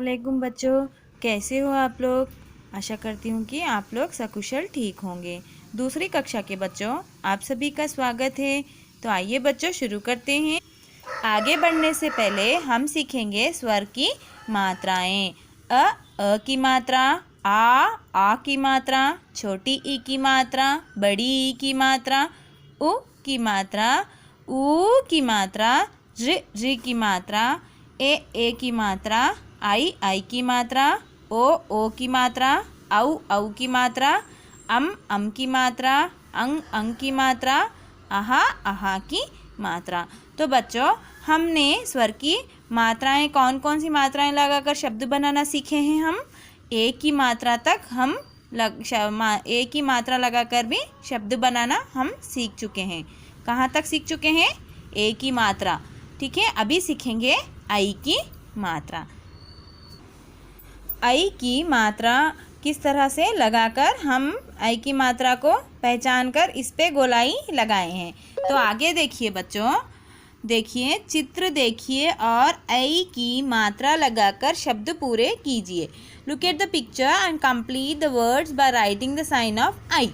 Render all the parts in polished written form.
वालेकुम बच्चों, कैसे हो आप लोग। आशा करती हूँ कि आप लोग सकुशल ठीक होंगे। दूसरी कक्षा के बच्चों, आप सभी का स्वागत है। तो आइए बच्चों शुरू करते हैं। आगे बढ़ने से पहले हम सीखेंगे स्वर की मात्राएं। अ की मात्रा, आ की मात्रा, छोटी ई की मात्रा, बड़ी ई की मात्रा, उ की मात्रा, ऊ की मात्रा, ऋ की मात्रा, ए की मात्रा, आई की मात्रा, ओ की मात्रा, औ की मात्रा, अम की मात्रा, अंग की मात्रा, आहा की मात्रा। तो बच्चों, हमने स्वर की मात्राएं कौन कौन सी मात्राएं लगाकर शब्द बनाना सीखे हैं। हम ए की मात्रा तक हम ए की मात्रा लगाकर भी शब्द बनाना हम सीख चुके हैं। कहाँ तक सीख चुके हैं? ए की मात्रा। ठीक है, अभी सीखेंगे आई की मात्रा। आई की मात्रा किस तरह से लगाकर हम आई की मात्रा को पहचान कर इस पे गोलाई लगाए हैं। तो आगे देखिए बच्चों, देखिए चित्र देखिए और आई की मात्रा लगाकर शब्द पूरे कीजिए। Look at the picture and complete the words by writing the sign of I.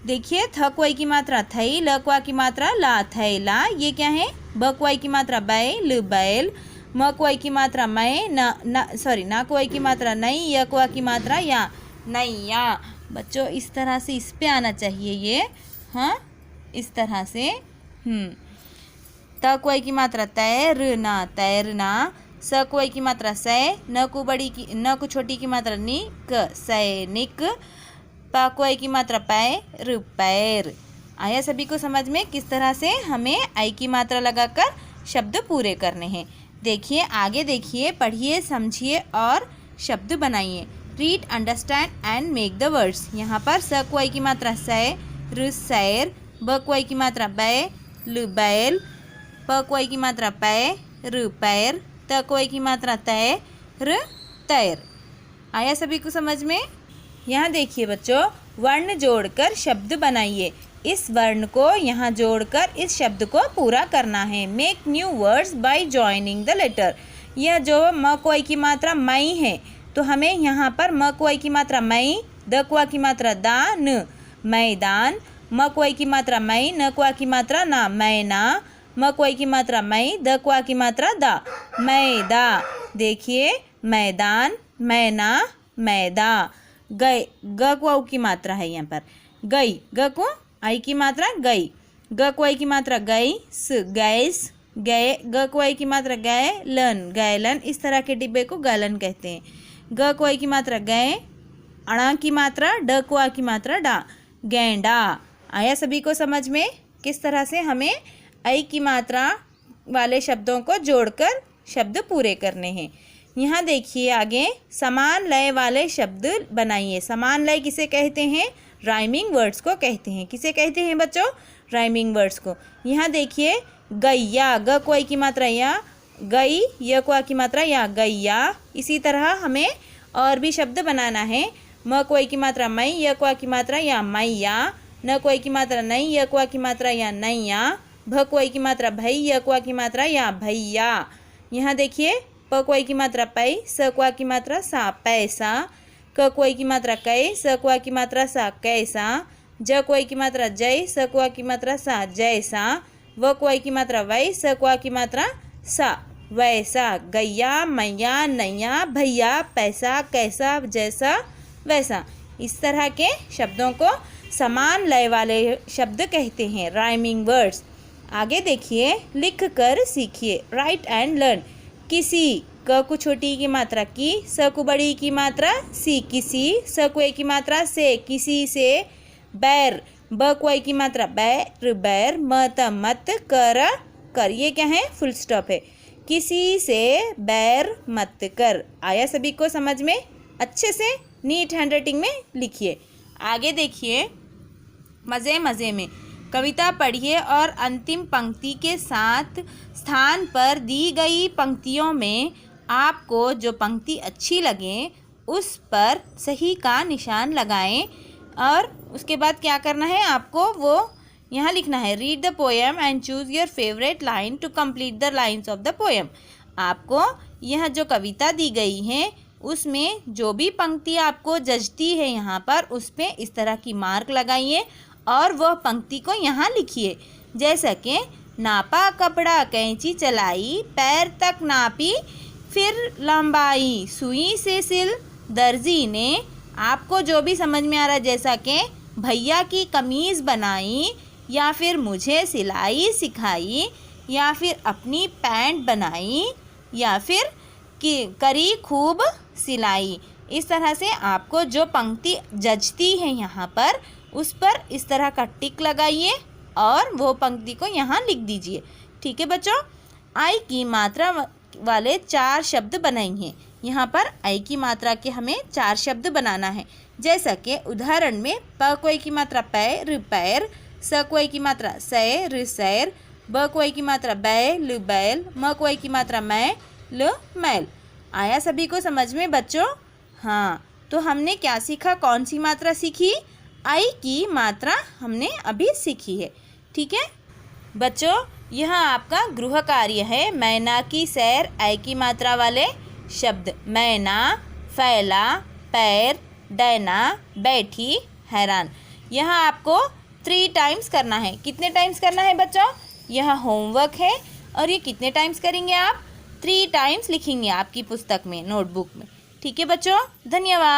देखिए थक्वाई की मात्रा थई, लक्वा की मात्रा ला थैला, ये क्या है? बकवाई की मात्रा बैल बैल, मकवाई की मात्रा मैं नाकवाई की मात्रा नहीं, यकवा की मात्रा या नैया। बच्चों इस तरह से इस पे आना चाहिए ये, हाँ इस तरह से। तकवाई की मात्रा तैरना तैरना, सकवाई की मात्रा सै, न को छोटी की मात्रा निक सैनिक, पाकवाई की मात्रा पैर पैर। आया सभी को समझ में किस तरह से हमें आई की मात्रा लगाकर शब्द पूरे करने हैं। देखिए आगे देखिए, पढ़िए, समझिए और शब्द बनाइए। Read, understand and make the words. यहाँ पर सकवाई की मात्रा सै र सैर, बकवाई की मात्रा बै ल बैल, पकवाई की मात्रा पै र पैर, तकवाई की मात्रा तै र तैर। आया सभी को समझ में? यहाँ देखिए बच्चों, वर्ण जोड़कर शब्द बनाइए। इस वर्ण को यहाँ जोड़कर इस शब्द को पूरा करना है। Make new words by joining the letter. यह जो मकवाई की मात्रा मई है, तो हमें यहाँ पर मकवाई की मात्रा मई, दकवा की मात्रा दान मैदान, मकवाई की मात्रा मई, नकवा की मात्रा ना मैना, मकवाई की मात्रा मई, दकवा की मात्रा दा मैदा। देखिए मैदान, मैना, मैदा। गए, गकवाऊ की मात्रा है यहाँ पर गई, गको आई की मात्रा गई, गकवाई की मात्रा गई गैस गए, गकवाई की मात्रा गए गैलन। इस तरह के डिब्बे को गैलन कहते हैं। गकवाई की मात्रा गए, अणा की मात्रा डकवा की मात्रा डा गेंडा। आया सभी को समझ में किस तरह से हमें आई की मात्रा वाले शब्दों को जोड़कर शब्द पूरे करने हैं। यहाँ देखिए आगे, समान लय वाले शब्द बनाइए। समान लय किसे कहते हैं? राइमिंग वर्ड्स को कहते हैं। किसे कहते हैं बच्चों? राइमिंग वर्ड्स को। यहाँ देखिए गैया, गक्वाई की मात्रा या गई, यक्वा की मात्रा या गैया। इसी तरह हमें और भी शब्द बनाना है। मक्वाई की मात्रा मई, यक्वा की मात्रा या मैया, नक्वाई की मात्रा नहीं, यक्वा की मात्रा या नैया, भक्वाई की मात्रा भई, यक्वा की मात्रा या भैया। यहाँ देखिए पक्वाई की मात्रा पै, सकवा की मात्रा सा पैसा, कक्वाई की मात्रा कै, सकवा की मात्रा सा कैसा, जक्वाई की मात्रा जय, सकवा की मात्रा सा जैसा, वक्वाई की मात्रा वै, सकवा की मात्रा सा वैसा। गैया, मैया, नैया, भैया, पैसा, कैसा, जैसा, वैसा। इस तरह के शब्दों को समान लय वाले शब्द कहते हैं, राइमिंग वर्ड्स। आगे देखिए, लिख कर सीखिए। Right and learn. किसी, क को छोटी की मात्रा की, स को बड़ी की मात्रा सी किसी, सकवे की मात्रा से किसी से, बैर, बकवाई की मात्रा बैर बैर, मत मत, कर, ये क्या है? फुल स्टॉप है। किसी से बैर मत कर। आया सभी को समझ में? अच्छे से नीट हैंडराइटिंग में लिखिए। आगे देखिए, मज़े मज़े में कविता पढ़िए और अंतिम पंक्ति के साथ स्थान पर दी गई पंक्तियों में आपको जो पंक्ति अच्छी लगे उस पर सही का निशान लगाएं। और उसके बाद क्या करना है आपको? वो यहाँ लिखना है, read the poem and choose your favourite line to complete the lines of the poem. आपको यह जो कविता दी गई है उसमें जो भी पंक्ति आपको जचती है यहाँ पर उस पे इस तरह की मार्क लगाइए और वह पंक्ति को यहाँ लिखिए। जैसा कि नापा कपड़ा कैंची चलाई, पैर तक नापी फिर लंबाई, सुई से सिल दर्जी ने। आपको जो भी समझ में आ रहा है, जैसा कि भैया की कमीज़ बनाई, या फिर मुझे सिलाई सिखाई, या फिर अपनी पैंट बनाई, या फिर कि करी खूब सिलाई। इस तरह से आपको जो पंक्ति जचती है यहाँ पर उस पर इस तरह का टिक लगाइए और वो पंक्ति को यहाँ लिख दीजिए। ठीक है बच्चों, आई की मात्रा वाले 4 शब्द बनाइए। यहाँ पर आई की मात्रा के हमें 4 शब्द बनाना है। जैसा कि उदाहरण में प कोई की मात्रा पै र पैर, स कोई की मात्रा सै र सैर, ब कोई की मात्रा बै ल बैल, म कोई की मात्रा मै ल मैल। आया सभी को समझ में बच्चों? हाँ, तो हमने क्या सीखा, कौन सी मात्रा सीखी? आई की मात्रा हमने अभी सीखी है। ठीक है बच्चों, यह आपका गृह कार्य है। मैना की सैर, आई की मात्रा वाले शब्द मैना, फैला, पैर, डैना, बैठी, हैरान। यह आपको 3 टाइम्स करना है। कितने टाइम्स करना है बच्चों? यह होमवर्क है और ये कितने टाइम्स करेंगे आप? 3 टाइम्स लिखेंगे आपकी पुस्तक में, नोटबुक में। ठीक है बच्चों, धन्यवाद।